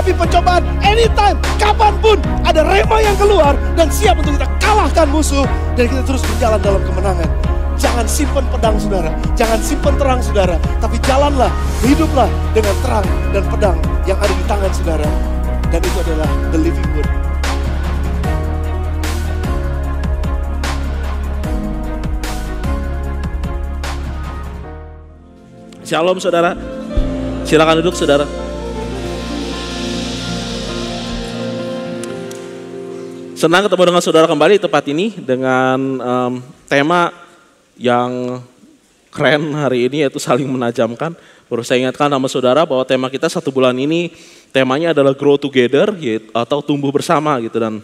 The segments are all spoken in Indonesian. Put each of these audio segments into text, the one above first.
menghadapi pencobaan anytime, kapanpun ada rema yang keluar dan siap untuk kita kalahkan musuh dan kita terus berjalan dalam kemenangan. Jangan simpan pedang saudara, jangan simpan terang saudara, tapi jalanlah, hiduplah dengan terang dan pedang yang ada di tangan saudara. Dan itu adalah the living word. Shalom saudara, silakan duduk saudara. Senang ketemu dengan saudara kembali di tempat ini dengan tema yang keren hari ini, yaitu saling menajamkan. Baru saya ingatkan sama saudara bahwa tema kita 1 bulan ini temanya adalah grow together atau tumbuh bersama gitu. Dan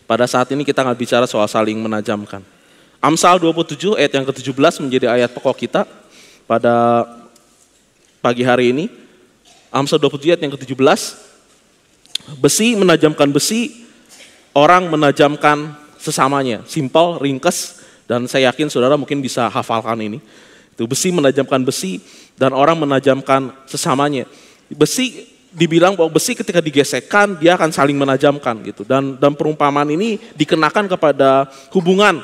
pada saat ini kita nggak bicara soal saling menajamkan. Amsal 27 ayat yang ke-17 menjadi ayat pokok kita pada pagi hari ini. Amsal 27 ayat yang ke-17. Besi menajamkan besi, orang menajamkan sesamanya. Simpel, ringkas, dan saya yakin saudara mungkin bisa hafalkan ini. Itu besi menajamkan besi dan orang menajamkan sesamanya. Besi dibilang bahwa besi ketika digesekkan dia akan saling menajamkan gitu. Dan perumpamaan ini dikenakan kepada hubungan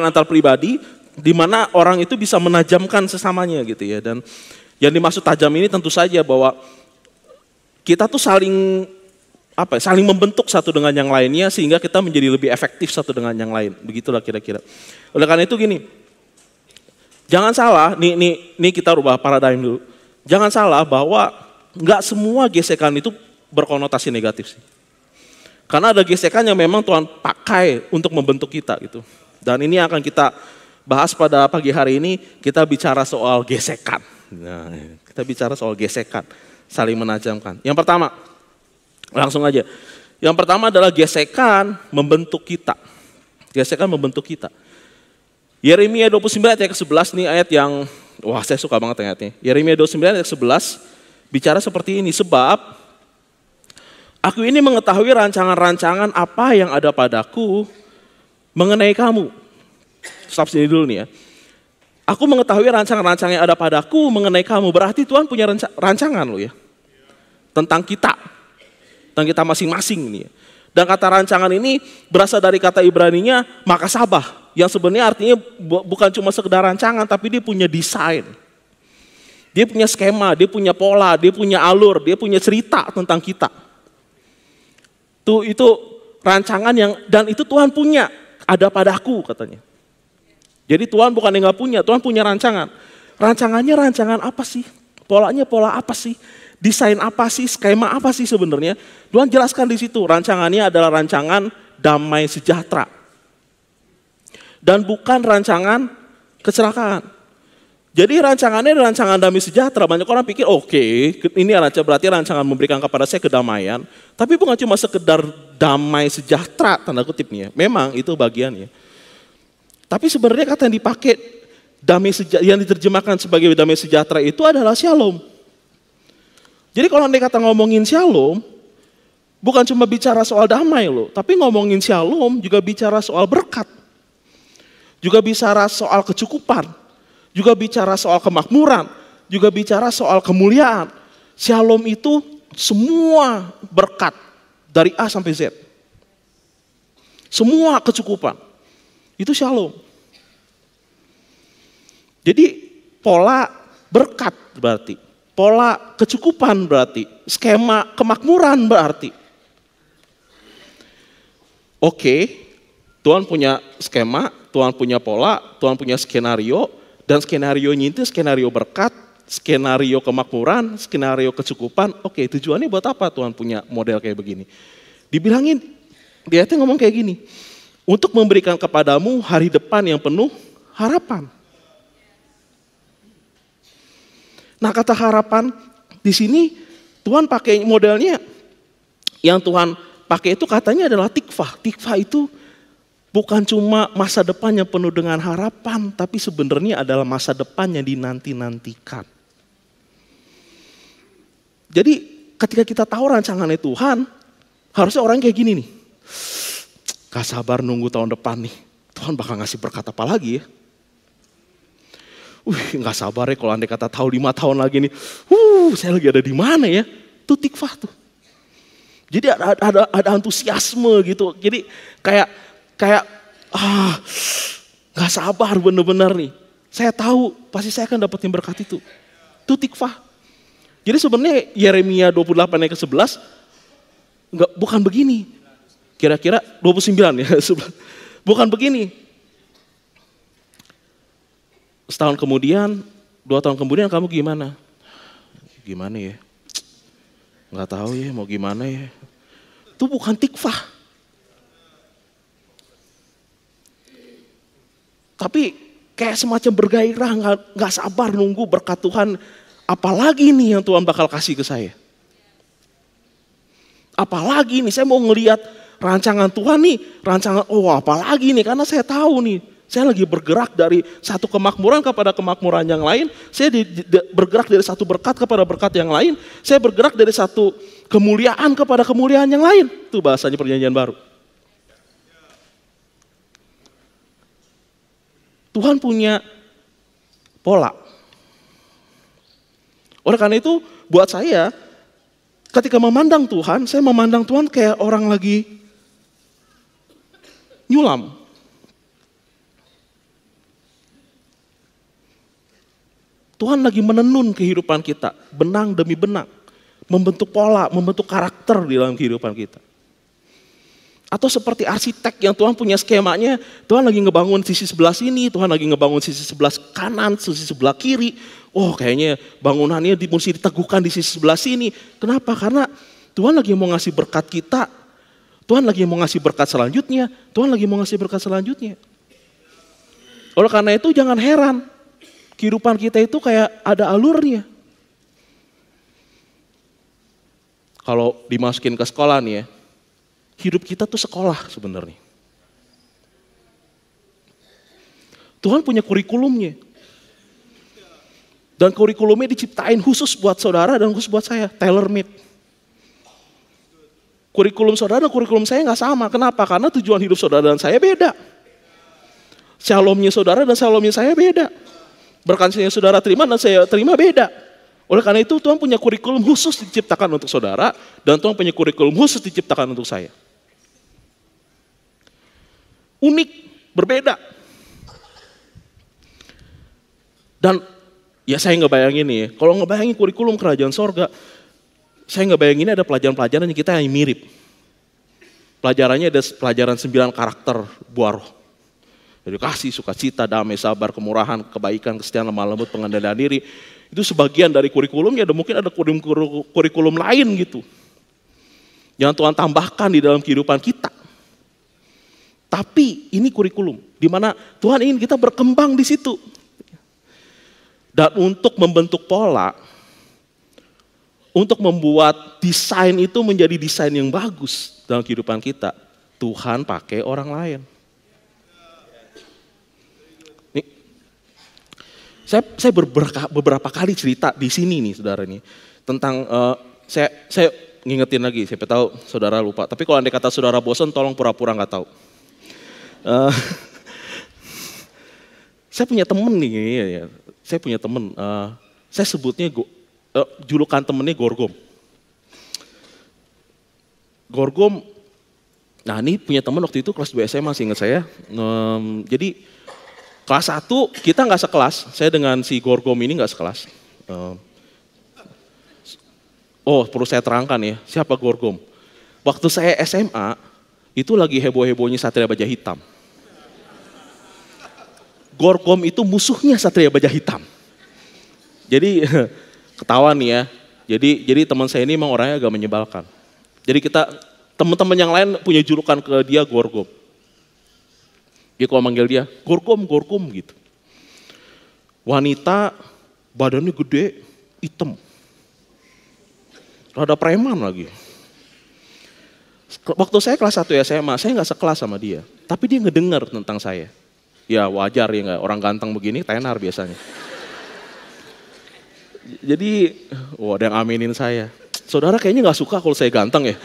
antar pribadi di mana orang itu bisa menajamkan sesamanya gitu ya. Dan yang dimaksud tajam ini tentu saja bahwa kita tuh saling membentuk satu dengan yang lainnya sehingga kita menjadi lebih efektif satu dengan yang lain. Begitulah kira-kira. Oleh karena itu gini, jangan salah, nih kita rubah paradigm dulu. Jangan salah bahwa nggak semua gesekan itu berkonotasi negatif sih. Karena ada gesekan yang memang Tuhan pakai untuk membentuk kita gitu. Dan ini akan kita bahas pada pagi hari ini, kita bicara soal gesekan. Nah, kita bicara soal gesekan, saling menajamkan. Yang pertama, langsung aja. Yang pertama adalah gesekan membentuk kita. Gesekan membentuk kita. Yeremia 29 ayat ke-11 nih ayat yang, wah saya suka banget ayatnya. Yeremia 29 ayat ke-11 bicara seperti ini. Sebab aku ini mengetahui rancangan-rancangan apa yang ada padaku mengenai kamu. Stop sini dulu nih ya. Aku mengetahui rancangan-rancangan yang ada padaku mengenai kamu. Berarti Tuhan punya rancangan loh ya. Tentang kita masing-masing nih. Dan kata rancangan ini berasal dari kata Ibraninya makasabah, yang sebenarnya artinya bukan cuma sekedar rancangan, tapi dia punya desain. Dia punya skema, dia punya pola, dia punya alur, dia punya cerita tentang kita. Itu rancangan dan itu Tuhan punya, ada padaku katanya. Jadi Tuhan bukan yang nggak punya, Tuhan punya rancangan. Rancangannya rancangan apa sih? Polanya pola apa sih? Desain apa sih, skema apa sih sebenarnya? Tuhan jelaskan di situ, rancangannya adalah rancangan damai sejahtera. Dan bukan rancangan kecelakaan. Jadi rancangannya rancangan damai sejahtera. Banyak orang pikir, oke, ini berarti rancangan memberikan kepada saya kedamaian. Tapi bukan cuma sekedar damai sejahtera, tanda kutipnya. Memang itu bagiannya. Tapi sebenarnya kata yang dipakai, yang diterjemahkan sebagai damai sejahtera itu adalah shalom. Jadi kalau anda kata ngomongin shalom, bukan cuma bicara soal damai loh, tapi ngomongin shalom juga bicara soal berkat. Juga bicara soal kecukupan, juga bicara soal kemakmuran, juga bicara soal kemuliaan. Shalom itu semua berkat dari A sampai Z. Semua kecukupan, itu shalom. Jadi pola berkat berarti. Pola kecukupan berarti, skema kemakmuran berarti. Oke, Tuhan punya skema, Tuhan punya pola, Tuhan punya skenario, dan skenarionya itu skenario berkat, skenario kemakmuran, skenario kecukupan. Oke, tujuannya buat apa Tuhan punya model kayak begini? Dibilangin, dia tuh ngomong kayak gini, untuk memberikan kepadamu hari depan yang penuh harapan. Nah kata harapan di sini Tuhan pakai modelnya, yang Tuhan pakai itu katanya adalah tikvah. Tikvah itu bukan cuma masa depan yang penuh dengan harapan, tapi sebenarnya adalah masa depan yang dinanti-nantikan. Jadi ketika kita tahu rancangannya Tuhan, harusnya orang kayak gini nih, gak sabar nunggu tahun depan nih, Tuhan bakal ngasih berkat apa lagi ya. Nggak sabar ya kalau andai kata tahu 5 tahun lagi nih. Saya lagi ada di mana ya? Itu tikfah tuh. Jadi ada antusiasme gitu. Jadi kayak nggak sabar bener-bener nih. Saya tahu pasti saya akan dapetin berkat itu. Itu tikfah. Jadi sebenarnya Yeremia 28 ayat ke-11 bukan begini. Kira-kira 29 ya. Bukan begini. Setahun kemudian, 2 tahun kemudian kamu gimana? Gimana ya? Nggak tahu ya mau gimana ya. Itu bukan tikfah. Tapi kayak semacam bergairah, nggak sabar nunggu berkat Tuhan. Apalagi nih yang Tuhan bakal kasih ke saya. Apalagi nih saya mau ngelihat rancangan Tuhan nih. Apalagi nih karena saya tahu nih. Saya lagi bergerak dari satu kemakmuran kepada kemakmuran yang lain. Saya bergerak dari satu berkat kepada berkat yang lain. Saya bergerak dari satu kemuliaan kepada kemuliaan yang lain. Itu bahasanya perjanjian baru. Tuhan punya pola. Oleh karena itu buat saya ketika memandang Tuhan, saya memandang Tuhan kayak orang lagi nyulam. Tuhan lagi menenun kehidupan kita, benang demi benang. Membentuk pola, membentuk karakter di dalam kehidupan kita. Atau seperti arsitek yang Tuhan punya skemanya, Tuhan lagi ngebangun sisi sebelah sini, Tuhan lagi ngebangun sisi sebelah kanan, sisi sebelah kiri. Kayaknya bangunannya mesti diteguhkan di sisi sebelah sini. Kenapa? Karena Tuhan lagi mau ngasih berkat kita, Tuhan lagi mau ngasih berkat selanjutnya, Tuhan lagi mau ngasih berkat selanjutnya. Oleh karena itu jangan heran. Kehidupan kita itu kayak ada alurnya. Kalau dimasukin ke sekolah nih ya, hidup kita tuh sekolah sebenarnya. Tuhan punya kurikulumnya. Dan kurikulumnya diciptain khusus buat saudara dan khusus buat saya, tailor-made. Kurikulum saudara dan kurikulum saya nggak sama. Kenapa? Karena tujuan hidup saudara dan saya beda. Shalomnya saudara dan shalomnya saya beda. Berkatnya saudara terima dan saya terima beda. Oleh karena itu Tuhan punya kurikulum khusus diciptakan untuk saudara dan Tuhan punya kurikulum khusus diciptakan untuk saya. Unik, berbeda. Dan ya saya nggak bayangin nih, kalau ngebayangin kurikulum kerajaan sorga, saya nggak bayangin ada pelajaran-pelajaran yang kita yang mirip. Pelajarannya ada pelajaran 9 karakter buah roh. Jadi kasih, sukacita, damai, sabar, kemurahan, kebaikan, kesetiaan, lemah lembut, pengendalian diri. Itu sebagian dari kurikulumnya, dan mungkin ada kurikulum lain gitu. Yang Tuhan tambahkan di dalam kehidupan kita. Tapi ini kurikulum, di mana Tuhan ingin kita berkembang di situ. Dan untuk membentuk pola, untuk membuat desain itu menjadi desain yang bagus dalam kehidupan kita, Tuhan pakai orang lain. Saya beberapa kali cerita di sini nih saudara nih tentang saya ngingetin lagi, siapa tahu saudara lupa. Tapi kalau andai kata saudara bosan, tolong pura-pura nggak tahu. Saya punya temen nih, ya. Saya punya temen. Saya sebutnya julukan temennya Gorgom. Gorgom. Nah ini punya temen waktu itu kelas 2 SMA, masih ingat saya. Jadi kelas 1 kita nggak sekelas, saya dengan si Gorgom ini nggak sekelas. Perlu saya terangkan ya, siapa Gorgom? Waktu saya SMA, itu lagi heboh-hebohnya Satria Baja Hitam. Gorgom itu musuhnya Satria Baja Hitam. Jadi ketahuan nih ya, jadi teman saya ini memang orangnya agak menyebalkan. Jadi teman-teman yang lain punya julukan ke dia Gorgom. Dia kalau manggil dia, Gorgom gitu. Wanita, badannya gede, hitam. Rada preman lagi. Waktu saya kelas 1 SMA, saya gak sekelas sama dia. Tapi dia ngedengar tentang saya. Ya wajar ya gak, orang ganteng begini tenar biasanya. Jadi, ada yang aminin saya. Saudara kayaknya gak suka kalau saya ganteng ya.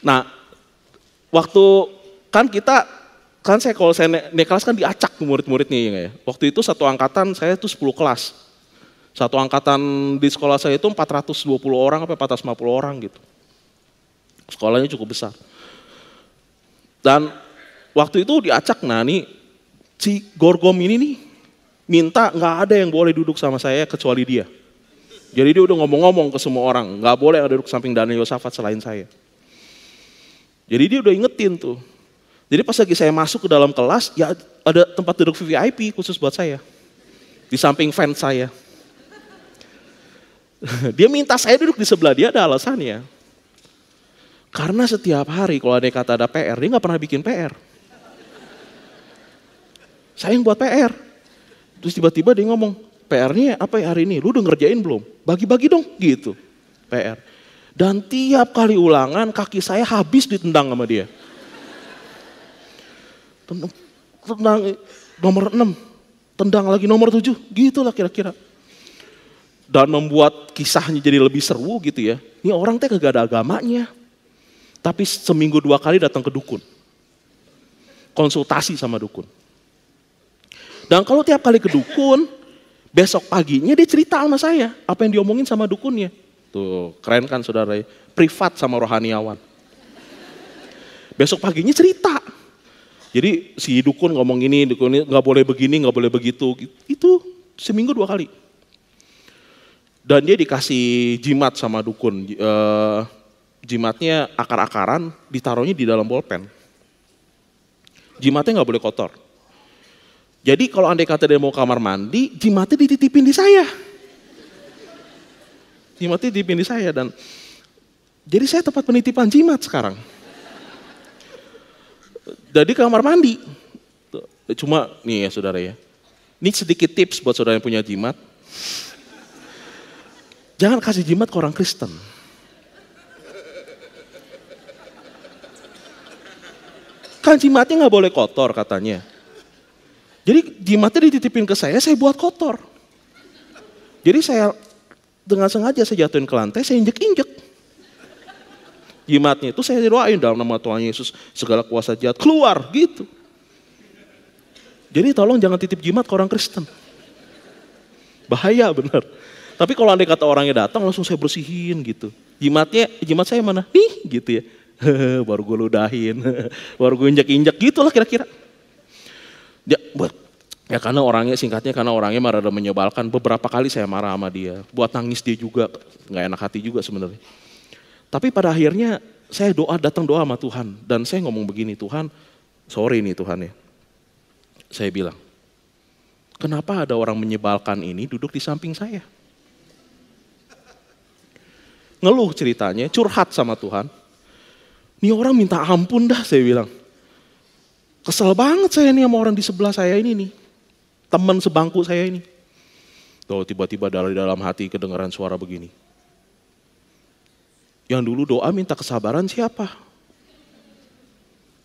Nah, waktu kan kita Kan saya kalau saya naik kelas kan diacak murid-muridnya ya. Waktu itu satu angkatan saya itu 10 kelas. Satu angkatan di sekolah saya itu 420 orang sampai 450 orang gitu. Sekolahnya cukup besar. Dan waktu itu diacak, nah nih si Gorgom ini nih minta nggak ada yang boleh duduk sama saya kecuali dia. Jadi dia udah ngomong-ngomong ke semua orang, nggak boleh ada duduk samping Daniel Yosafat selain saya. Jadi dia udah ingetin tuh. Jadi pas lagi saya masuk ke dalam kelas, ya ada tempat duduk VIP khusus buat saya. Di samping fans saya. Dia minta saya duduk di sebelah dia, ada alasannya. Karena setiap hari kalau ada kata ada PR, dia gak pernah bikin PR. Saya yang buat PR. Terus tiba-tiba dia ngomong, PR-nya apa ya hari ini? Lu udah ngerjain belum? Bagi-bagi dong, gitu. PR. Dan tiap kali ulangan kaki saya habis ditendang sama dia. Tendang nomor 6, tendang lagi nomor 7, gitulah kira-kira. Dan membuat kisahnya jadi lebih seru gitu ya. Ini orang teh kagak ada agamanya. Tapi seminggu 2 kali datang ke dukun. Konsultasi sama dukun. Dan kalau tiap kali ke dukun, besok paginya dia cerita sama saya. Apa yang diomongin sama dukunnya. Tuh keren kan saudara, privat sama rohaniawan. Besok paginya cerita. Jadi si dukun ngomong ini, dukun ini gak boleh begini, gak boleh begitu. Itu seminggu 2 kali. Dan dia dikasih jimat sama dukun. Jimatnya akar-akaran, ditaruhnya di dalam bolpen. Jimatnya gak boleh kotor. Jadi kalau andai kata dia mau kamar mandi, jimatnya dititipin di saya. Jimatnya dititipin di saya. Dan jadi saya tempat penitipan jimat sekarang. Jadi kamar mandi. Cuma nih ya saudara ya. Ini sedikit tips buat saudara yang punya jimat. Jangan kasih jimat ke orang Kristen. Kan jimatnya gak boleh kotor katanya. Jadi jimatnya dititipin ke saya buat kotor. Jadi saya dengan sengaja saya jatuhin ke lantai, saya injek-injek. Jimatnya itu saya doain dalam nama Tuhan Yesus, segala kuasa jahat keluar gitu. Jadi tolong jangan titip jimat ke orang Kristen. Bahaya benar. Tapi kalau andai kata orangnya datang langsung saya bersihin gitu. Jimat saya mana? Nih gitu ya. Baru gue ludahin, baru gue injek-injek gitulah kira-kira. Ya karena orangnya marah dan menyebalkan. Beberapa kali saya marah sama dia. Buat nangis dia juga, gak enak hati juga sebenarnya. Tapi pada akhirnya saya datang doa sama Tuhan. Dan saya ngomong begini, Tuhan, sorry nih Tuhan ya. Saya bilang, kenapa ada orang menyebalkan ini duduk di samping saya? Ngeluh ceritanya, curhat sama Tuhan. Ini orang minta ampun dah saya bilang. Kesel banget saya nih sama orang di sebelah saya ini nih. Teman sebangku saya ini. Tuh tiba-tiba dari dalam hati kedengaran suara begini. Yang dulu doa minta kesabaran siapa?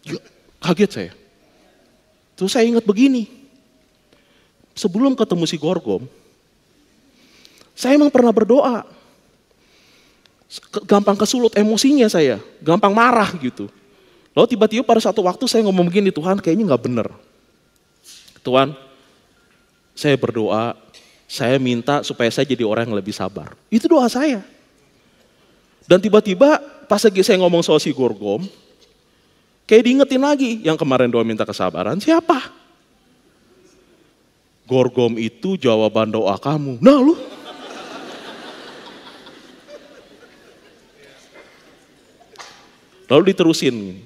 Ya, kaget saya. Terus saya ingat begini. Sebelum ketemu si Gorgom, saya emang pernah berdoa. Gampang kesulut emosinya saya, gampang marah gitu. Lalu tiba-tiba pada satu waktu saya ngomong begini, Tuhan kayaknya gak bener. Tuhan, saya berdoa, saya minta supaya saya jadi orang yang lebih sabar. Itu doa saya. Dan tiba-tiba pas lagi saya ngomong soal si Gorgom, kayak diingetin lagi, yang kemarin doa minta kesabaran, siapa? Gorgom itu jawaban doa kamu. Nah lu. Lalu diterusin,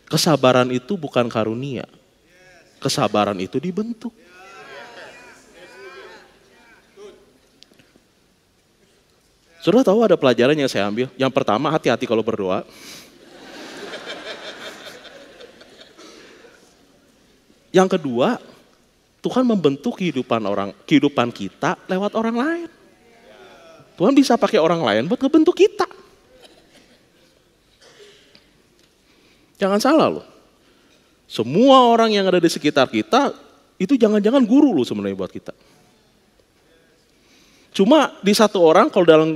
kesabaran itu bukan karunia, kesabaran itu dibentuk. Saudara tahu ada pelajaran yang saya ambil. Yang pertama, hati-hati kalau berdoa. Yang kedua, Tuhan membentuk kehidupan kita lewat orang lain. Tuhan bisa pakai orang lain buat ngebentuk kita. Jangan salah loh. Semua orang yang ada di sekitar kita, itu jangan-jangan guru loh sebenarnya buat kita. Cuma di satu orang kalau dalam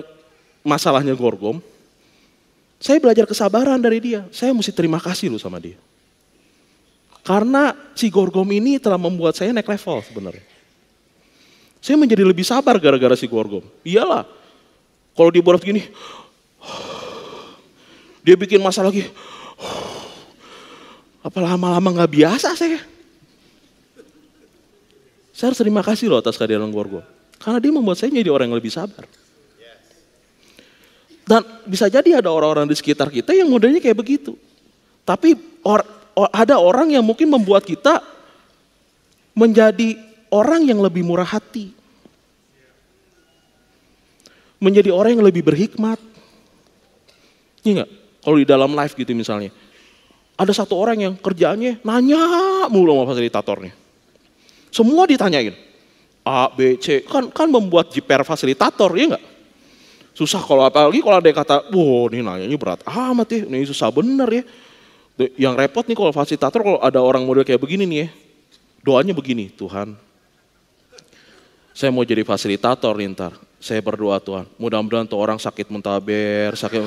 masalahnya Gorgom, saya belajar kesabaran dari dia. Saya mesti terima kasih loh sama dia. Karena si Gorgom ini telah membuat saya naik level sebenarnya. Saya menjadi lebih sabar gara-gara si Gorgom. Iyalah, kalau dia boros gini, dia bikin masalah lagi. Apa lama-lama gak biasa saya. Saya harus terima kasih loh atas kehadiran Gorgom. Karena dia membuat saya jadi orang yang lebih sabar. Dan bisa jadi ada orang-orang di sekitar kita yang modelnya kayak begitu. Tapi ada orang yang mungkin membuat kita menjadi orang yang lebih murah hati. Menjadi orang yang lebih berhikmat. Iya enggak? Kalau di dalam live gitu misalnya. Ada satu orang yang kerjaannya nanya mulu sama fasilitatornya. Semua ditanyain. A, B, C. Kan membuat jiper fasilitator, ya enggak? Susah kalau apalagi kalau ada yang kata, wow ini nanyanya berat amat ya, ini susah bener ya. Yang repot nih kalau fasilitator, kalau ada orang model kayak begini nih ya. Doanya begini, Tuhan. Saya mau jadi fasilitator nih ntar. Saya berdoa Tuhan, mudah-mudahan tuh orang sakit muntaber, sakit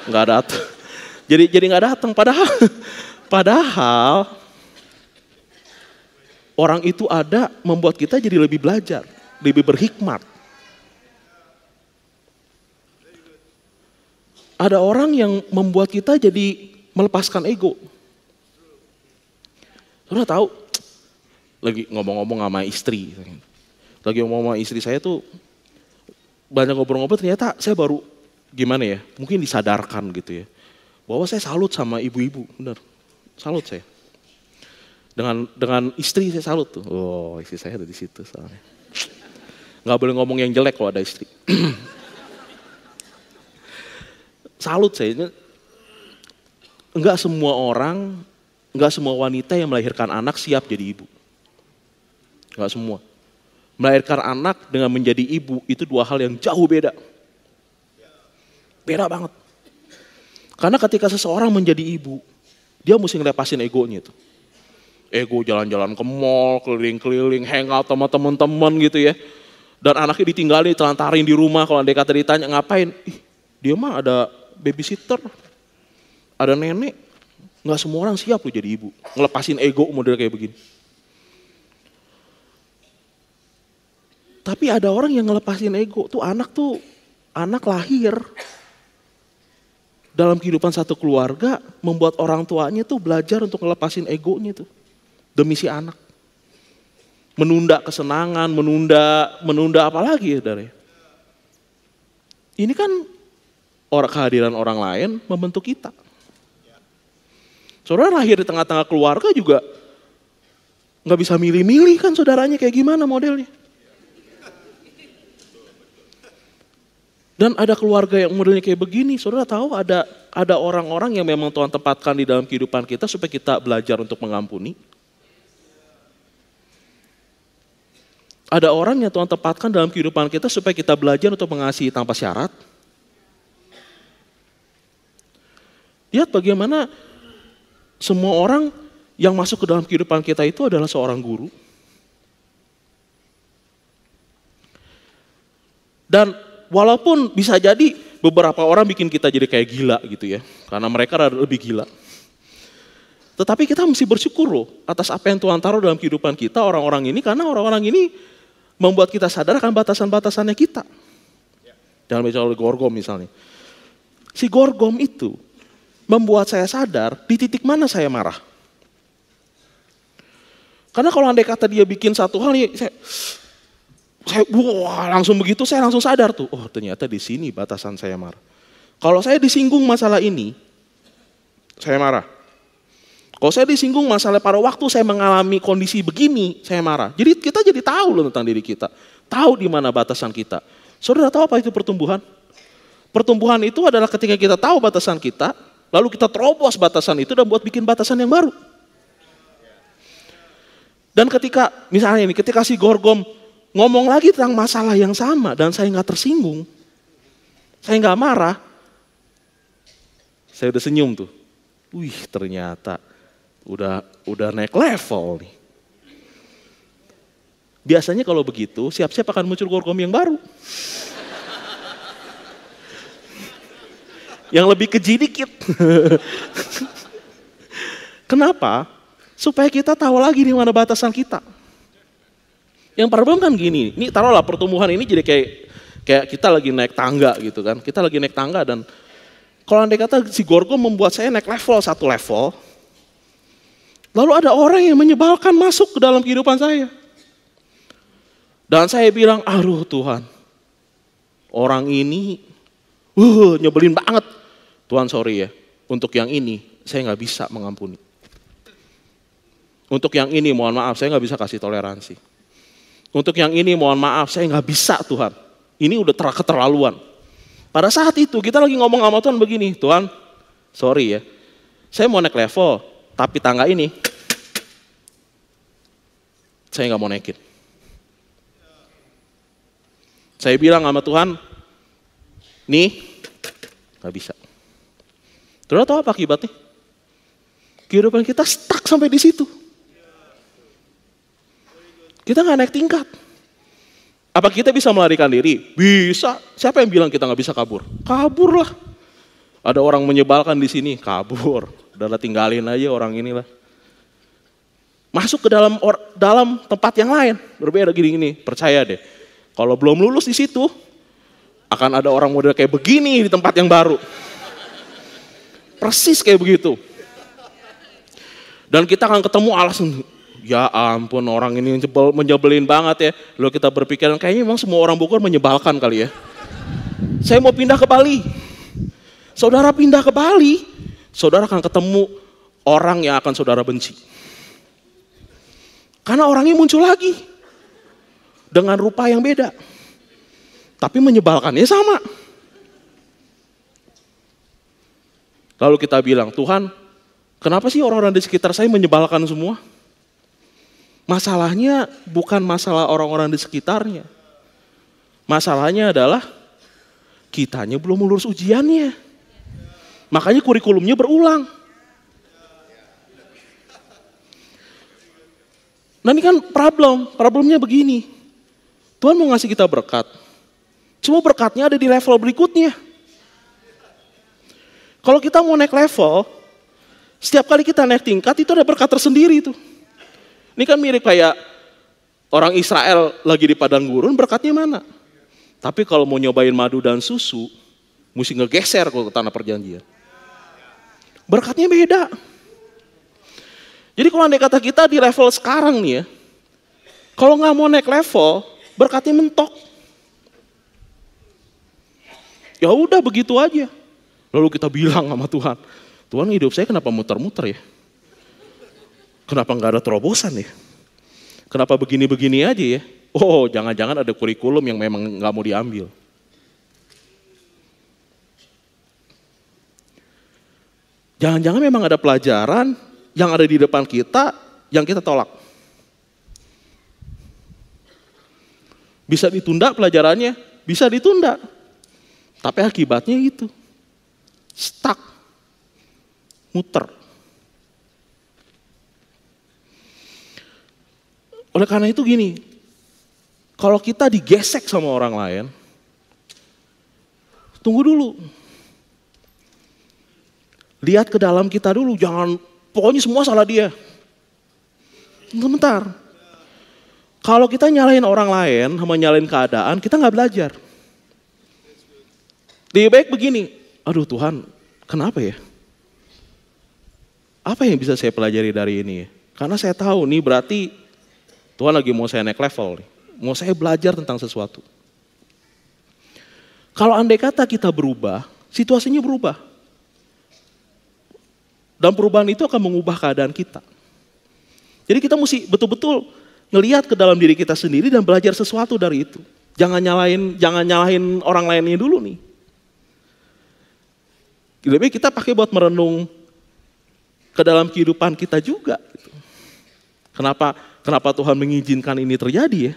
nggak datang. Jadi nggak datang. Padahal orang itu ada membuat kita jadi lebih belajar, lebih berhikmat. Ada orang yang membuat kita jadi melepaskan ego. Saudara tahu, lagi ngomong-ngomong sama istri. Lagi ngomong sama istri saya tuh, banyak ngobrol-ngobrol ternyata saya baru gimana ya, mungkin disadarkan gitu ya. Bahwa saya salut sama ibu-ibu, benar. Salut saya. Dengan istri saya salut tuh. Oh, istri saya ada di situ soalnya. Nggak boleh ngomong yang jelek kalau ada istri. Salut saya. Enggak semua orang, enggak semua wanita yang melahirkan anak siap jadi ibu. Enggak semua. Melahirkan anak dengan menjadi ibu itu dua hal yang jauh beda. Beda banget. Karena ketika seseorang menjadi ibu, dia mesti ngelepasin egonya itu. Ego jalan-jalan ke mall, keliling-keliling, hangout sama teman-teman gitu ya. Dan anaknya ditinggalin, telantarin di rumah, kalau dia kata ditanya ngapain. Dia mah ada babysitter, ada nenek. Nggak semua orang siap loh jadi ibu. Ngelepasin ego model kayak begini. Tapi ada orang yang ngelepasin ego, tuh anak lahir. Dalam kehidupan satu keluarga, membuat orang tuanya tuh belajar untuk ngelepasin egonya tuh. Demi si anak. Menunda kesenangan, menunda apa lagi ya dari. Ini kan kehadiran orang lain membentuk kita. Saudara lahir di tengah-tengah keluarga juga nggak bisa milih-milih kan saudaranya kayak gimana modelnya. Dan ada keluarga yang modelnya kayak begini, saudara tahu ada orang-orang yang memang Tuhan tempatkan di dalam kehidupan kita supaya kita belajar untuk mengampuni. Ada orang yang Tuhan tempatkan dalam kehidupan kita supaya kita belajar untuk mengasihi tanpa syarat. Lihat bagaimana semua orang yang masuk ke dalam kehidupan kita itu adalah seorang guru. Dan walaupun bisa jadi beberapa orang bikin kita jadi kayak gila gitu ya. Karena mereka lebih gila. Tetapi kita mesti bersyukur loh atas apa yang Tuhan taruh dalam kehidupan kita orang-orang ini. Karena orang-orang ini membuat kita sadar akan batasan-batasannya kita. Jangan bicara oleh Gorgom misalnya. Si Gorgom itu membuat saya sadar di titik mana saya marah. Karena kalau andai kata dia bikin satu hal nih, saya langsung begitu, saya langsung sadar tuh, oh ternyata di sini batasan saya marah. Kalau saya disinggung masalah ini, saya marah. Kalau saya disinggung masalah pada waktu saya mengalami kondisi begini, saya marah. Jadi kita jadi tahu loh tentang diri kita, tahu di mana batasan kita. Saudara tahu apa itu pertumbuhan? Pertumbuhan itu adalah ketika kita tahu batasan kita, lalu kita terobos batasan itu dan buat bikin batasan yang baru. Dan ketika, misalnya ini, ketika si Gorgom ngomong lagi tentang masalah yang sama dan saya nggak tersinggung, saya nggak marah, saya udah senyum tuh. Wih ternyata udah naik level nih. Biasanya kalau begitu siap-siap akan muncul Gorgom yang baru. Yang lebih keji dikit. Kenapa? Supaya kita tahu lagi di mana batasan kita. Yang problem kan gini, ini taruhlah pertumbuhan ini jadi kayak kita lagi naik tangga gitu kan. Kita lagi naik tangga dan kalau andai kata si Gorgo membuat saya naik satu level, lalu ada orang yang menyebalkan masuk ke dalam kehidupan saya. Dan saya bilang, aduh Tuhan, orang ini nyebelin banget. Tuhan sorry ya, untuk yang ini saya gak bisa mengampuni. Untuk yang ini mohon maaf, saya gak bisa kasih toleransi. Untuk yang ini mohon maaf, saya gak bisa Tuhan. Ini udah keterlaluan. Pada saat itu kita lagi ngomong sama Tuhan begini, Tuhan sorry ya, saya mau naik level, tapi tangga ini saya gak mau naikin. Saya bilang sama Tuhan, nih gak bisa. Terus tahu apa akibatnya? Kehidupan kita stuck sampai di situ. Kita gak naik tingkat. Apa kita bisa melarikan diri? Bisa. Siapa yang bilang kita gak bisa kabur? Kabur lah. Ada orang menyebalkan di sini, kabur. Udah tinggalin aja orang inilah. Masuk ke dalam tempat yang lain. Berbeda gini-gini, percaya deh. Kalau belum lulus di situ, akan ada orang model kayak begini di tempat yang baru. Persis kayak begitu. Dan kita akan ketemu alasan, ya ampun orang ini menjebelin banget ya. Lalu kita berpikiran kayaknya memang semua orang Bogor menyebalkan kali ya. Saya mau pindah ke Bali. Saudara pindah ke Bali, saudara akan ketemu orang yang akan saudara benci. Karena orangnya muncul lagi. Dengan rupa yang beda. Tapi menyebalkannya sama. Lalu kita bilang, Tuhan, kenapa sih orang-orang di sekitar saya menyebalkan semua? Masalahnya bukan masalah orang-orang di sekitarnya. Masalahnya adalah kitanya belum lulus ujiannya. Makanya kurikulumnya berulang. Nah ini kan problemnya begini. Tuhan mau ngasih kita berkat. Cuma berkatnya ada di level berikutnya. Kalau kita mau naik level, setiap kali kita naik tingkat itu ada berkat tersendiri itu. Ini kan mirip kayak orang Israel lagi di padang gurun, berkatnya mana? Tapi kalau mau nyobain madu dan susu, mesti ngegeser ke tanah perjanjian. Berkatnya beda. Jadi kalau andai kata kita di level sekarang nih ya, kalau nggak mau naik level, berkatnya mentok. Ya udah begitu aja. Lalu kita bilang sama Tuhan, Tuhan hidup saya kenapa muter-muter ya? Kenapa nggak ada terobosan ya? Kenapa begini-begini aja ya? Oh jangan-jangan ada kurikulum yang memang nggak mau diambil. Jangan-jangan memang ada pelajaran yang ada di depan kita yang kita tolak. Bisa ditunda pelajarannya, bisa ditunda. Tapi akibatnya itu, stuck, muter. Oleh karena itu gini, kalau kita digesek sama orang lain, tunggu dulu. Lihat ke dalam kita dulu, jangan pokoknya semua salah dia. Sebentar. Kalau kita nyalahin orang lain, sama nyalahin keadaan, kita nggak belajar. Lebih baik begini, aduh Tuhan, kenapa ya? Apa yang bisa saya pelajari dari ini ya? Karena saya tahu nih berarti Tuhan lagi mau saya naik level nih. Mau saya belajar tentang sesuatu. Kalau andai kata kita berubah, situasinya berubah. Dan perubahan itu akan mengubah keadaan kita. Jadi kita mesti betul-betul ngelihat ke dalam diri kita sendiri dan belajar sesuatu dari itu. Jangan nyalahin orang lainnya dulu nih. Lebih kita pakai buat merenung ke dalam kehidupan kita juga. Kenapa Tuhan mengizinkan ini terjadi ya?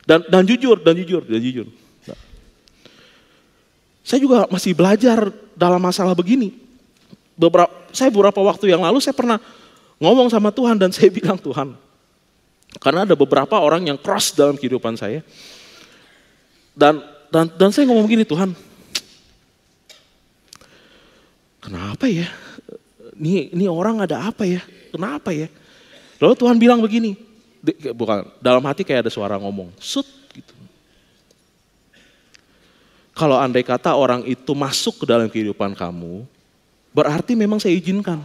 Dan jujur. Saya juga masih belajar dalam masalah begini. Beberapa waktu yang lalu saya pernah ngomong sama Tuhan dan saya bilang Tuhan, karena ada beberapa orang yang cross dalam kehidupan saya. Dan saya ngomong gini, Tuhan, kenapa ya? Ini orang ada apa ya? Kenapa ya? Lalu Tuhan bilang begini, bukan, dalam hati kayak ada suara ngomong, sut gitu. Kalau andai kata orang itu masuk ke dalam kehidupan kamu, berarti memang saya izinkan.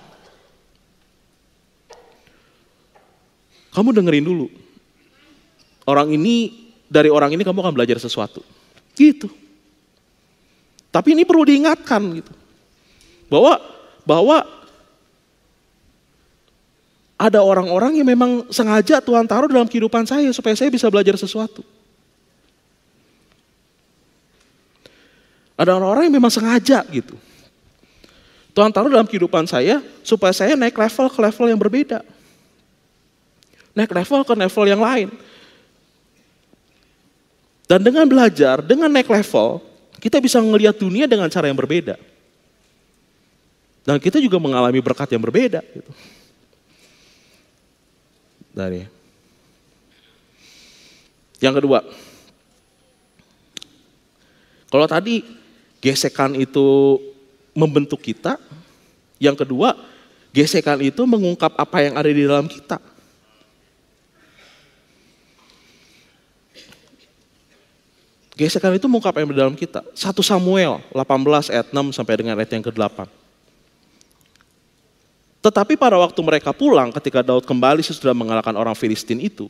Kamu dengerin dulu. Dari orang ini kamu akan belajar sesuatu. Gitu. Tapi ini perlu diingatkan gitu. Bahwa ada orang-orang yang memang sengaja Tuhan taruh dalam kehidupan saya supaya saya bisa belajar sesuatu. Ada orang-orang yang memang sengaja gitu. Tuhan taruh dalam kehidupan saya supaya saya naik level ke level yang berbeda. Naik level ke level yang lain. Dan dengan belajar, dengan naik level, kita bisa melihat dunia dengan cara yang berbeda. Dan kita juga mengalami berkat yang berbeda. Gitu. Yang kedua, kalau tadi gesekan itu membentuk kita, yang kedua, gesekan itu mengungkap apa yang ada di dalam kita. Gesekan itu mengungkap yang di dalam kita. 1 Samuel 18 ayat 6 sampai dengan ayat yang ke-8. Tetapi pada waktu mereka pulang ketika Daud kembali sesudah mengalahkan orang Filistin itu,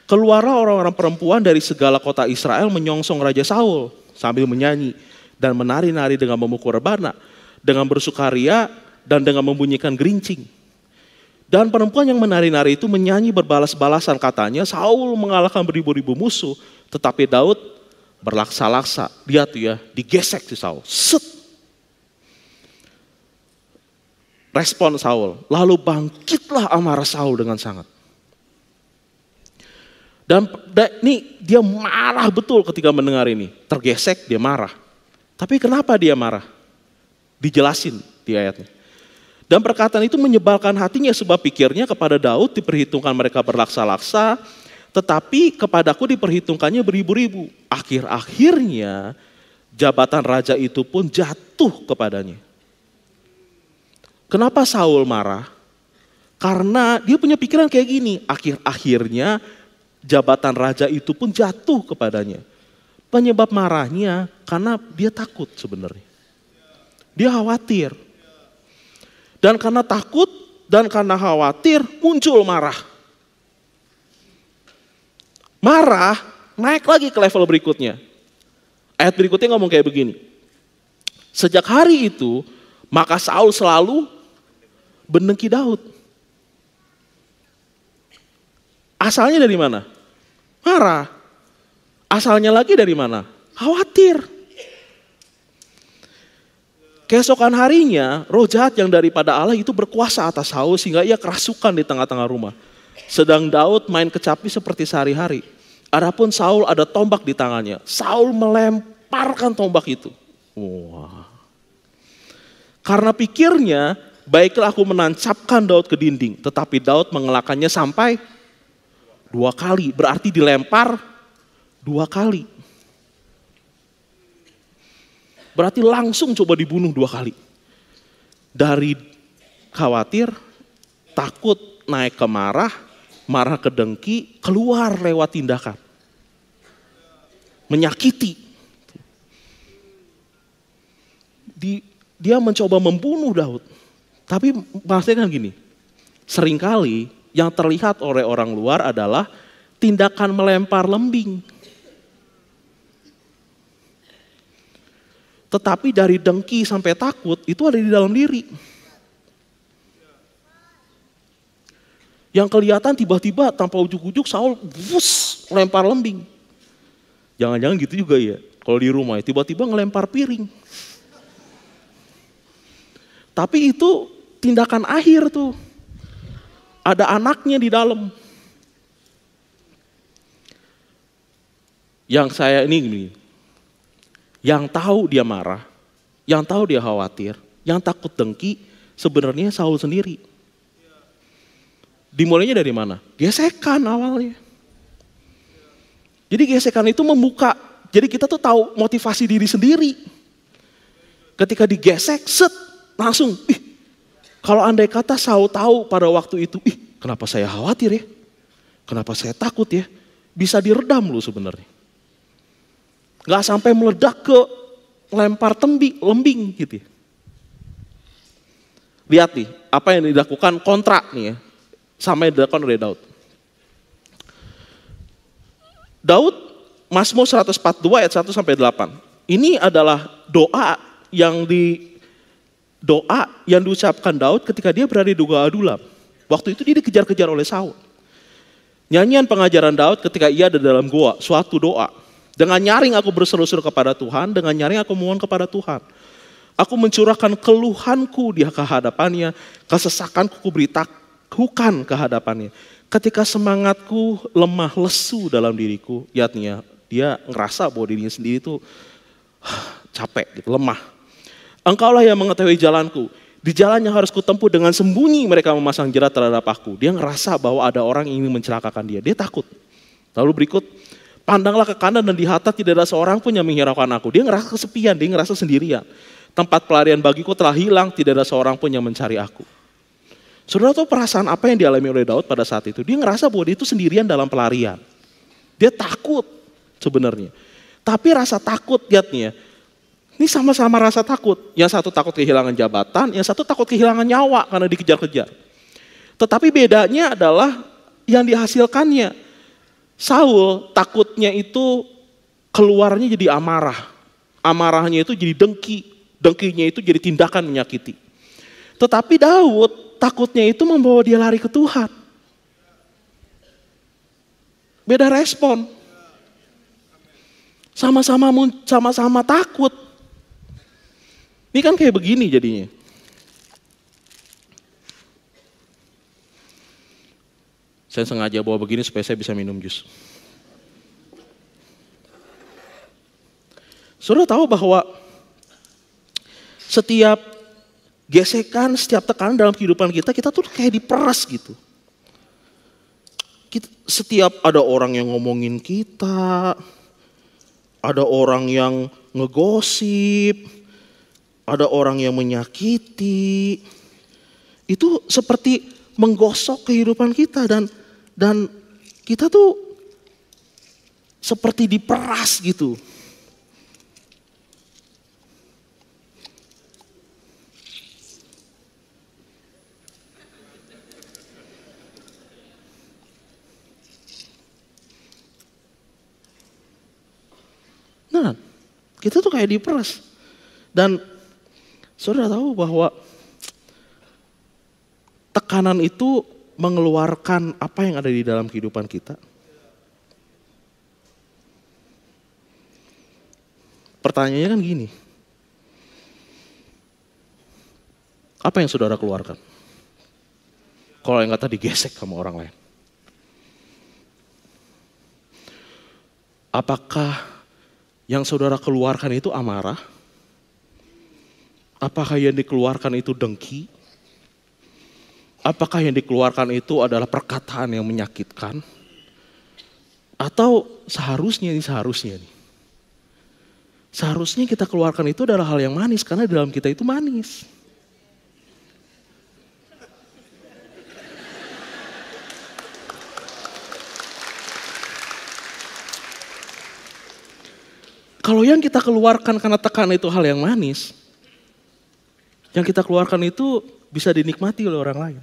keluarlah orang-orang perempuan dari segala kota Israel menyongsong Raja Saul sambil menyanyi dan menari-nari dengan memukul rebana, dengan bersukaria dan dengan membunyikan gerincing. Dan perempuan yang menari-nari itu menyanyi berbalas-balasan, katanya, Saul mengalahkan beribu-ribu musuh, tetapi Daud berlaksa-laksa. Lihat tuh ya, digesek si Saul. Set. Respon Saul, lalu bangkitlah amarah Saul dengan sangat. Dan ini dia marah betul ketika mendengar ini. Tergesek, dia marah. Tapi kenapa dia marah? Dijelasin di ayatnya. Dan perkataan itu menyebalkan hatinya sebab pikirnya kepada Daud diperhitungkan mereka berlaksa-laksa, tetapi kepadaku diperhitungkannya beribu-ribu. Akhir-akhirnya jabatan raja itu pun jatuh kepadanya. Kenapa Saul marah? Karena dia punya pikiran kayak gini. Akhir-akhirnya jabatan raja itu pun jatuh kepadanya. Penyebab marahnya karena dia takut sebenarnya. Dia khawatir. Dan karena takut dan karena khawatir muncul marah. Marah naik lagi ke level berikutnya. Ayat berikutnya ngomong kayak begini. Sejak hari itu maka Saul selalu mendengki Daud. Asalnya dari mana? Marah. Asalnya lagi dari mana? Khawatir. Keesokan harinya, roh jahat yang daripada Allah itu berkuasa atas Saul sehingga ia kerasukan di tengah-tengah rumah. Sedang Daud main kecapi seperti sehari-hari. Adapun Saul ada tombak di tangannya. Saul melemparkan tombak itu. Wah. Karena pikirnya, baiklah aku menancapkan Daud ke dinding. Tetapi Daud mengelakkannya sampai 2 kali. Berarti dilempar 2 kali. Berarti langsung coba dibunuh 2 kali. Dari khawatir, takut, naik ke marah, marah ke dengki, keluar lewat tindakan. Menyakiti. Dia mencoba membunuh Daud. Tapi maksudnya kan gini, seringkali yang terlihat oleh orang luar adalah tindakan melempar lembing. Tetapi dari dengki sampai takut itu ada di dalam diri. Yang kelihatan tiba-tiba tanpa ujuk-ujuk Saul lempar lembing. Jangan-jangan gitu juga ya. Kalau di rumah tiba-tiba ngelempar piring. Tapi itu tindakan akhir tuh. Ada anaknya di dalam. Yang saya ini yang tahu dia marah, yang tahu dia khawatir, yang takut dengki, sebenarnya Saul sendiri. Dimulainya dari mana? Gesekan awalnya. Jadi gesekan itu membuka, jadi kita tuh tahu motivasi diri sendiri. Ketika digesek, set, langsung, kalau andai kata Saul tahu pada waktu itu, Kenapa saya khawatir ya? Kenapa saya takut ya? Bisa diredam loh sebenarnya. Gak sampai meledak ke lempar lembing gitu ya. Lihat nih, apa yang dilakukan kontra nih ya, sama yang dilakukan oleh Daud. Daud, Mazmur 142 ayat 1 sampai 8. Ini adalah doa yang diucapkan Daud ketika dia berada di Gua Adulam. Waktu itu dia dikejar-kejar oleh Saul. Nyanyian pengajaran Daud ketika ia ada dalam gua, suatu doa. Dengan nyaring aku berseru-seru kepada Tuhan, dengan nyaring aku mohon kepada Tuhan. Aku mencurahkan keluhanku di hadapannya, kesesakanku kuberitahukan ke hadapannya. Ketika semangatku lemah lesu dalam diriku, lihatnya dia ngerasa bahwa dirinya sendiri itu capek, gitu, lemah. Engkaulah yang mengetahui jalanku, di jalan yang harus kutempuh dengan sembunyi mereka memasang jerat terhadap aku. Dia ngerasa bahwa ada orang yang ingin mencelakakan dia, dia takut. Lalu berikut, pandanglah ke kanan dan di atas tidak ada seorang pun yang menghiraukan aku. Dia ngerasa kesepian, dia ngerasa sendirian. Tempat pelarian bagiku telah hilang, tidak ada seorang pun yang mencari aku. Saudara tahu perasaan apa yang dialami oleh Daud pada saat itu? Dia ngerasa bahwa dia itu sendirian dalam pelarian. Dia takut sebenarnya. Tapi rasa takut, lihatnya, ini sama-sama rasa takut. Yang satu takut kehilangan jabatan, yang satu takut kehilangan nyawa karena dikejar-kejar. Tetapi bedanya adalah yang dihasilkannya. Saul takutnya itu keluarnya jadi amarah. Amarahnya itu jadi dengki. Dengkinya itu jadi tindakan menyakiti. Tetapi Daud takutnya itu membawa dia lari ke Tuhan. Beda respon. Sama-sama takut. Ini kan kayak begini jadinya. Saya sengaja bawa begini supaya saya bisa minum jus. Saudara tahu bahwa setiap gesekan, setiap tekanan dalam kehidupan kita tuh kayak diperas gitu. Setiap ada orang yang ngomongin kita, ada orang yang ngegosip, ada orang yang menyakiti, itu seperti menggosok kehidupan kita dan kita tuh seperti diperas gitu. Nah, kita tuh kayak diperas. Dan saudara tahu bahwa tekanan itu mengeluarkan apa yang ada di dalam kehidupan kita. Pertanyaannya kan gini. Apa yang saudara keluarkan? Kalau yang kata digesek sama orang lain. Apakah yang saudara keluarkan itu amarah? Apakah yang dikeluarkan itu dengki? Apakah yang dikeluarkan itu adalah perkataan yang menyakitkan? Atau seharusnya nih. Seharusnya kita keluarkan itu adalah hal yang manis karena di dalam kita itu manis. Kalau yang kita keluarkan karena tekanan itu hal yang manis, yang kita keluarkan itu bisa dinikmati oleh orang lain.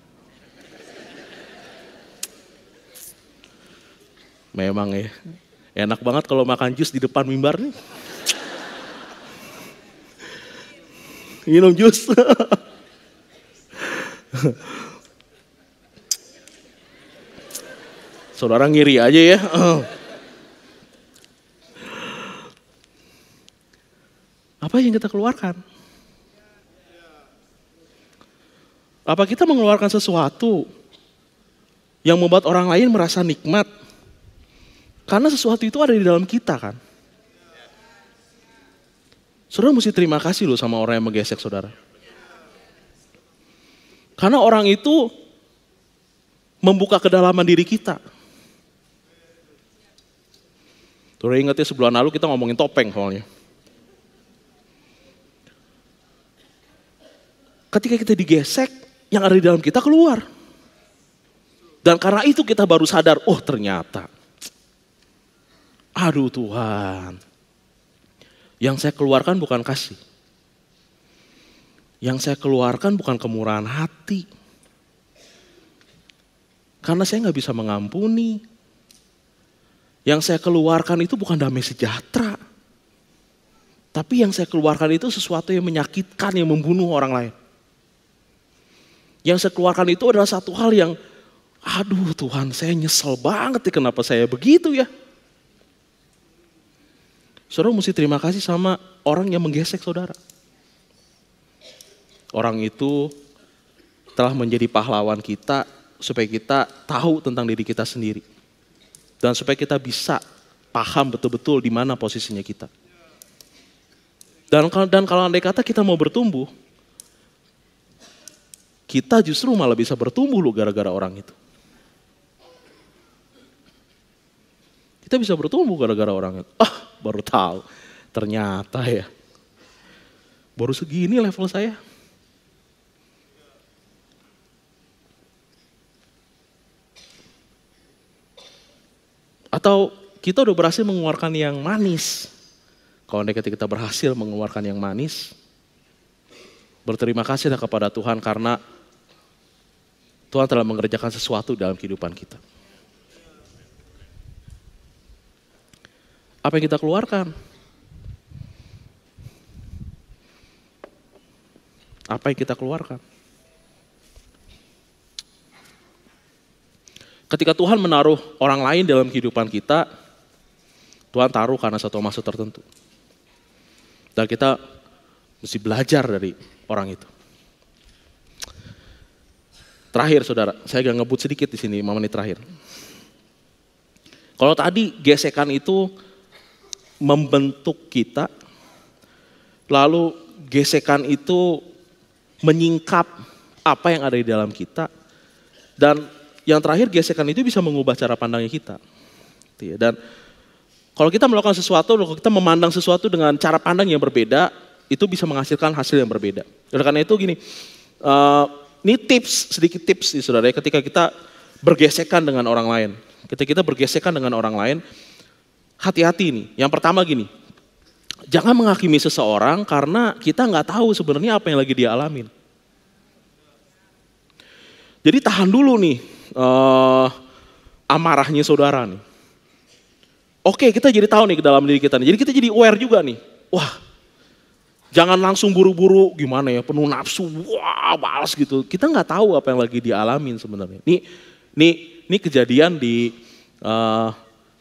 Memang ya, enak banget kalau makan jus di depan mimbar nih. Minum jus. Saudara ngiri aja ya. Apa yang kita keluarkan? Apa kita mengeluarkan sesuatu yang membuat orang lain merasa nikmat? Karena sesuatu itu ada di dalam kita kan. Saudara mesti terima kasih loh sama orang yang menggesek saudara. Karena orang itu membuka kedalaman diri kita. Saudara ingat ya sebulan lalu kita ngomongin topeng soalnya. Ketika kita digesek, yang ada di dalam kita keluar. Dan karena itu kita baru sadar, oh ternyata, aduh Tuhan, yang saya keluarkan bukan kasih. Yang saya keluarkan bukan kemurahan hati. Karena saya nggak bisa mengampuni. Yang saya keluarkan itu bukan damai sejahtera. Tapi yang saya keluarkan itu sesuatu yang menyakitkan, yang membunuh orang lain. Yang saya keluarkan itu adalah satu hal yang, aduh Tuhan, saya nyesel banget ya kenapa saya begitu ya. Saudara mesti terima kasih sama orang yang menggesek saudara. Orang itu telah menjadi pahlawan kita supaya kita tahu tentang diri kita sendiri. Dan supaya kita bisa paham betul-betul di mana posisinya kita. Dan kalau andai kata kita mau bertumbuh, kita justru malah bisa bertumbuh loh gara-gara orang itu. Kita bisa bertumbuh gara-gara orang itu. Baru tahu. Ternyata ya. Baru segini level saya. Atau kita udah berhasil mengeluarkan yang manis. Kalau andai kata kita berhasil mengeluarkan yang manis, berterima kasihlah kepada Tuhan karena Tuhan telah mengerjakan sesuatu dalam kehidupan kita. Apa yang kita keluarkan? Apa yang kita keluarkan? Ketika Tuhan menaruh orang lain dalam kehidupan kita, Tuhan taruh karena satu maksud tertentu. Dan kita mesti belajar dari orang itu. Terakhir saudara, saya agak ngebut sedikit di sini 5 menit terakhir. Kalau tadi gesekan itu membentuk kita, lalu gesekan itu menyingkap apa yang ada di dalam kita, dan yang terakhir gesekan itu bisa mengubah cara pandangnya kita. Dan kalau kita melakukan sesuatu, kalau kita memandang sesuatu dengan cara pandang yang berbeda, itu bisa menghasilkan hasil yang berbeda. Oleh karena itu gini, ini sedikit tips nih saudara, ketika kita bergesekan dengan orang lain. Ketika kita bergesekan dengan orang lain, hati-hati nih. Yang pertama gini, jangan menghakimi seseorang karena kita nggak tahu sebenarnya apa yang lagi dia alamin. Jadi tahan dulu nih amarahnya saudara nih. Oke, kita jadi tahu nih ke dalam diri kita nih. Jadi kita jadi aware juga nih. Wah, jangan langsung buru-buru gimana ya, penuh nafsu, wah balas gitu. Kita nggak tahu apa yang lagi dialamin sebenarnya. Ini kejadian di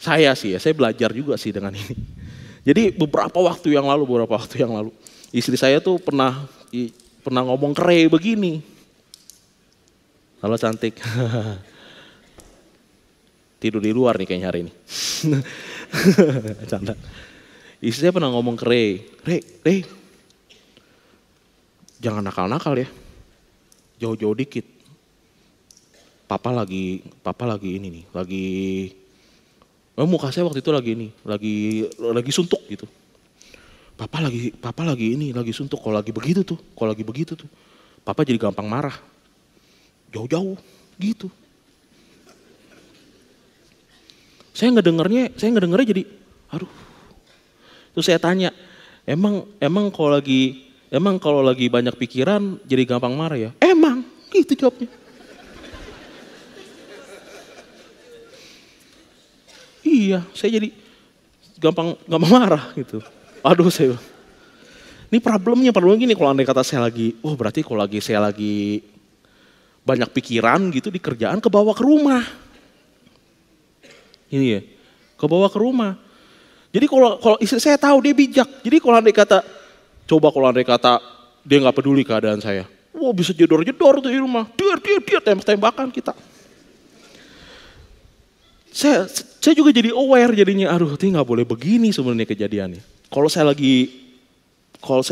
saya sih ya, saya belajar juga sih dengan ini. Jadi beberapa waktu yang lalu, istri saya tuh pernah ngomong kere begini. Halo cantik. Tidur di luar nih kayaknya hari ini. Canda. Istri saya pernah ngomong ke Rey, jangan nakal-nakal ya. Jauh-jauh dikit. Papa lagi ini nih, muka saya waktu itu lagi suntuk gitu. Papa lagi suntuk, kalau lagi begitu tuh. Papa jadi gampang marah. Jauh-jauh gitu. Saya ngedengernya jadi, aduh. Terus saya tanya, emang kalau lagi banyak pikiran jadi gampang marah ya? Emang, gitu jawabnya. Iya, saya jadi gampang marah gitu. Aduh saya, ini problemnya gini kalau andai kata saya lagi, berarti kalau saya lagi banyak pikiran gitu di kerjaan kebawa ke rumah. Ini ya, kebawa ke rumah. Jadi kalau istri saya tahu dia bijak. Jadi kalau andai kata dia nggak peduli keadaan saya. Bisa jedor-jedor tuh di rumah. Dia tembak-tembakan kita. Saya juga jadi aware jadinya, aduh ini nggak boleh begini sebenarnya kejadiannya. Kalau saya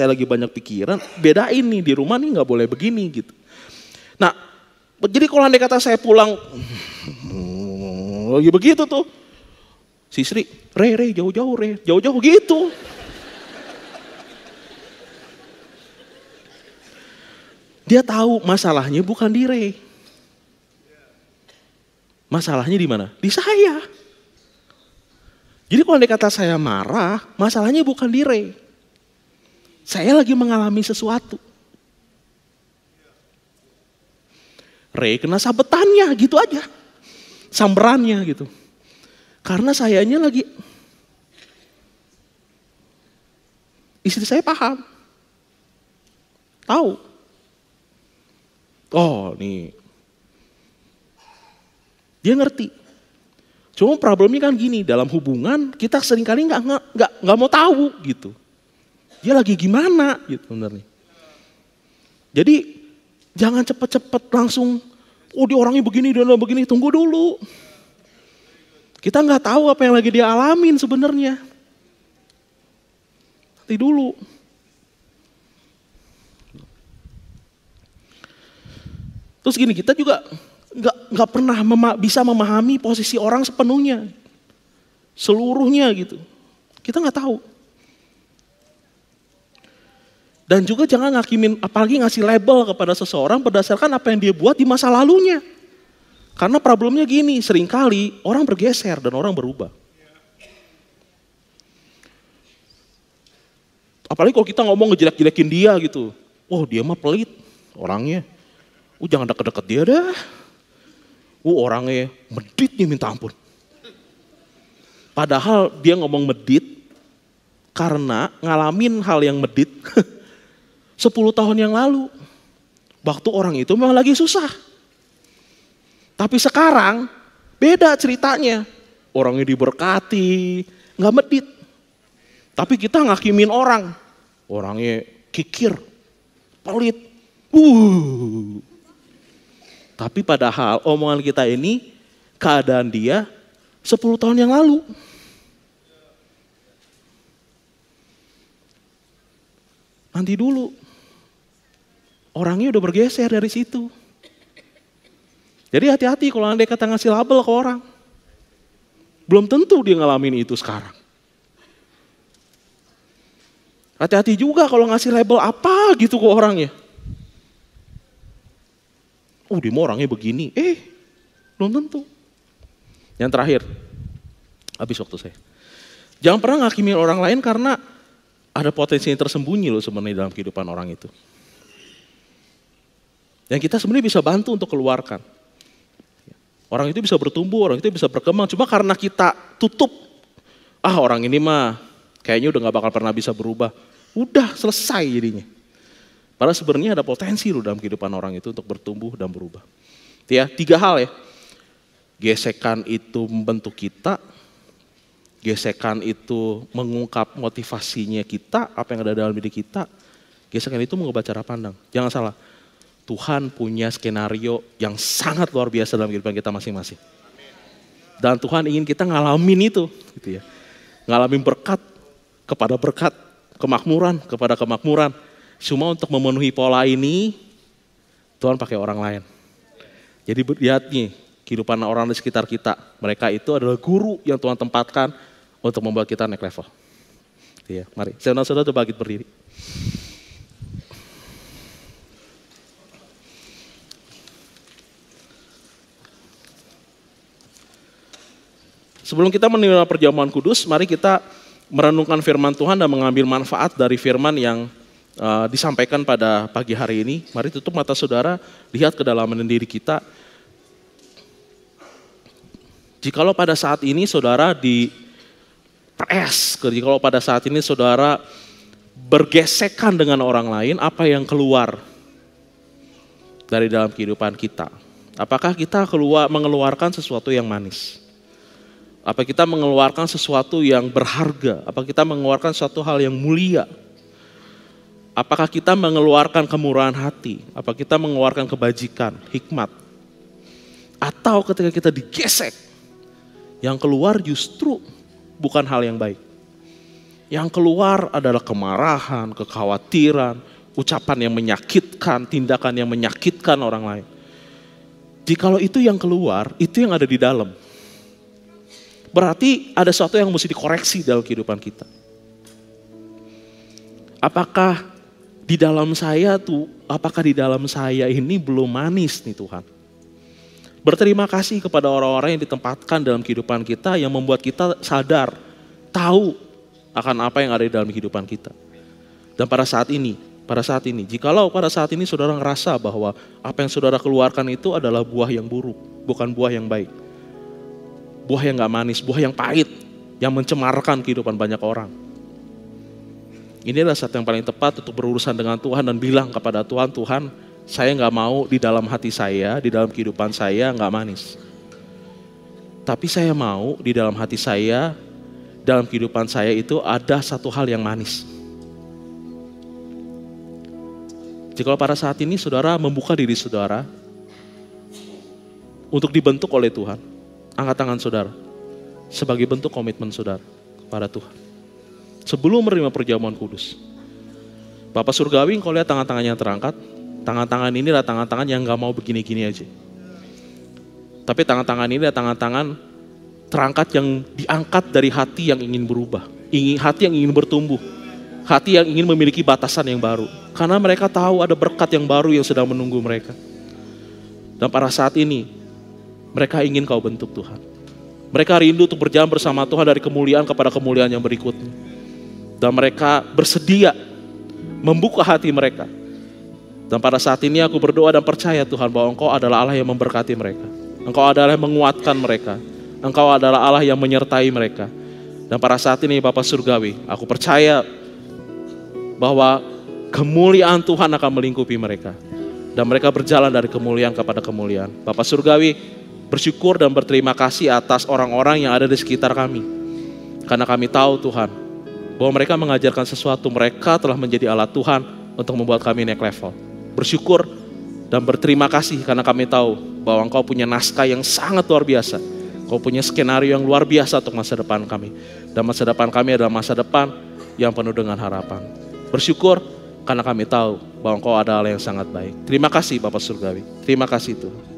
lagi banyak pikiran, bedain nih di rumah nih nggak boleh begini gitu. Nah, jadi kalau andai kata saya pulang lagi begitu tuh, si Sri, Rey jauh-jauh gitu. Dia tahu masalahnya bukan di Rey. Masalahnya di mana? Di saya. Jadi kalau dia kata saya marah, masalahnya bukan di Ray. Saya lagi mengalami sesuatu. Ray kena sabetannya gitu aja. Samberannya gitu. Karena sayanya lagi, istri saya paham. Tahu. Oh nih. Dia ngerti. Cuma problemnya kan gini, dalam hubungan kita seringkali nggak mau tahu gitu. Dia lagi gimana gitu sebenarnya. Jadi jangan cepet-cepet langsung, oh dia orangnya begini dan begini, tunggu dulu. Kita nggak tahu apa yang lagi dia alamin sebenarnya. Nanti dulu. Terus gini, kita juga nggak pernah bisa memahami posisi orang sepenuhnya, seluruhnya gitu. Kita nggak tahu. Dan juga jangan ngakimin, apalagi ngasih label kepada seseorang berdasarkan apa yang dia buat di masa lalunya. Karena problemnya gini, seringkali orang bergeser dan orang berubah. Apalagi kalau kita ngomong ngejelek-jelekin dia gitu. Oh dia mah pelit orangnya. Jangan deket-deket dia dah. Orangnya medit nih minta ampun. Padahal dia ngomong medit karena ngalamin hal yang medit 10 tahun yang lalu. Waktu orang itu memang lagi susah. Tapi sekarang beda ceritanya. Orangnya diberkati, gak medit. Tapi kita ngakimin orang. Orangnya kikir, pelit. Tapi padahal omongan kita ini keadaan dia 10 tahun yang lalu. Nanti dulu. Orangnya udah bergeser dari situ. Jadi hati-hati kalau andai kata ngasih label ke orang. Belum tentu dia ngalamin itu sekarang. Hati-hati juga kalau ngasih label apa gitu ke orangnya. Dia mau orangnya begini. Belum tentu. Yang terakhir, habis waktu saya. Jangan pernah ngakimin orang lain karena ada potensi yang tersembunyi loh sebenarnya dalam kehidupan orang itu. Yang kita sebenarnya bisa bantu untuk keluarkan. Orang itu bisa bertumbuh, orang itu bisa berkembang. Cuma karena kita tutup, orang ini mah kayaknya udah gak bakal pernah bisa berubah. Udah selesai jadinya. Padahal sebenarnya ada potensi loh dalam kehidupan orang itu untuk bertumbuh dan berubah. Ya, 3 hal ya. Gesekan itu membentuk kita. Gesekan itu mengungkap motivasinya kita, apa yang ada dalam diri kita. Gesekan itu mengubah cara pandang. Jangan salah, Tuhan punya skenario yang sangat luar biasa dalam kehidupan kita masing-masing. Dan Tuhan ingin kita ngalamin itu. Gitu ya. Ngalamin berkat kepada berkat, kemakmuran kepada kemakmuran. Cuma untuk memenuhi pola ini, Tuhan pakai orang lain. Jadi lihat nih, kehidupan orang di sekitar kita. Mereka itu adalah guru yang Tuhan tempatkan untuk membuat kita naik level. Ya, mari, saudara-saudara coba kita berdiri. Sebelum kita menerima perjamuan kudus, mari kita merenungkan firman Tuhan dan mengambil manfaat dari firman yang disampaikan pada pagi hari ini. Mari tutup mata saudara, lihat ke dalam diri kita. Jikalau pada saat ini saudara jikalau pada saat ini saudara bergesekan dengan orang lain, apa yang keluar dari dalam kehidupan kita? Apakah kita mengeluarkan sesuatu yang manis? Apa kita mengeluarkan sesuatu yang berharga? Apa kita mengeluarkan suatu hal yang mulia? Apakah kita mengeluarkan kemurahan hati? Apa kita mengeluarkan kebajikan, hikmat? Atau ketika kita digesek, yang keluar justru bukan hal yang baik. Yang keluar adalah kemarahan, kekhawatiran, ucapan yang menyakitkan, tindakan yang menyakitkan orang lain. Jikalau itu yang keluar, itu yang ada di dalam. Berarti ada sesuatu yang mesti dikoreksi dalam kehidupan kita. Apakah di dalam saya ini belum manis nih Tuhan? Berterima kasih kepada orang-orang yang ditempatkan dalam kehidupan kita yang membuat kita sadar, tahu akan apa yang ada di dalam kehidupan kita. Dan pada saat ini, jikalau pada saat ini saudara ngerasa bahwa apa yang saudara keluarkan itu adalah buah yang buruk, bukan buah yang baik. Buah yang gak manis, buah yang pahit, yang mencemarkan kehidupan banyak orang. Ini adalah saat yang paling tepat untuk berurusan dengan Tuhan dan bilang kepada Tuhan, Tuhan, saya gak mau di dalam hati saya, di dalam kehidupan saya gak manis. Tapi saya mau di dalam hati saya, dalam kehidupan saya itu ada satu hal yang manis. Jika pada saat ini saudara membuka diri saudara untuk dibentuk oleh Tuhan, angkat tangan saudara sebagai bentuk komitmen saudara kepada Tuhan. Sebelum menerima perjamuan kudus, Bapak Surgawi, engkau lihat tangan-tangannya terangkat. Tangan-tangan ini adalah tangan-tangan yang gak mau begini-gini aja. Tapi tangan-tangan ini adalah tangan-tangan terangkat yang diangkat dari hati yang ingin berubah. Hati yang ingin bertumbuh. Hati yang ingin memiliki batasan yang baru. Karena mereka tahu ada berkat yang baru yang sedang menunggu mereka. Dan pada saat ini, mereka ingin kau bentuk Tuhan. Mereka rindu untuk berjalan bersama Tuhan dari kemuliaan kepada kemuliaan yang berikutnya. Dan mereka bersedia membuka hati mereka. Dan pada saat ini aku berdoa dan percaya Tuhan bahwa Engkau adalah Allah yang memberkati mereka. Engkau adalah yang menguatkan mereka. Engkau adalah Allah yang menyertai mereka. Dan pada saat ini Bapak Surgawi, aku percaya bahwa kemuliaan Tuhan akan melingkupi mereka. Dan mereka berjalan dari kemuliaan kepada kemuliaan. Bapak Surgawi, bersyukur dan berterima kasih atas orang-orang yang ada di sekitar kami. Karena kami tahu Tuhan, bahwa mereka mengajarkan sesuatu, mereka telah menjadi alat Tuhan untuk membuat kami naik level. Bersyukur dan berterima kasih karena kami tahu bahwa Engkau punya naskah yang sangat luar biasa. Engkau punya skenario yang luar biasa untuk masa depan kami. Dan masa depan kami adalah masa depan yang penuh dengan harapan. Bersyukur karena kami tahu bahwa Engkau adalah Allah yang sangat baik. Terima kasih Bapak Surgawi. Terima kasih Tuhan.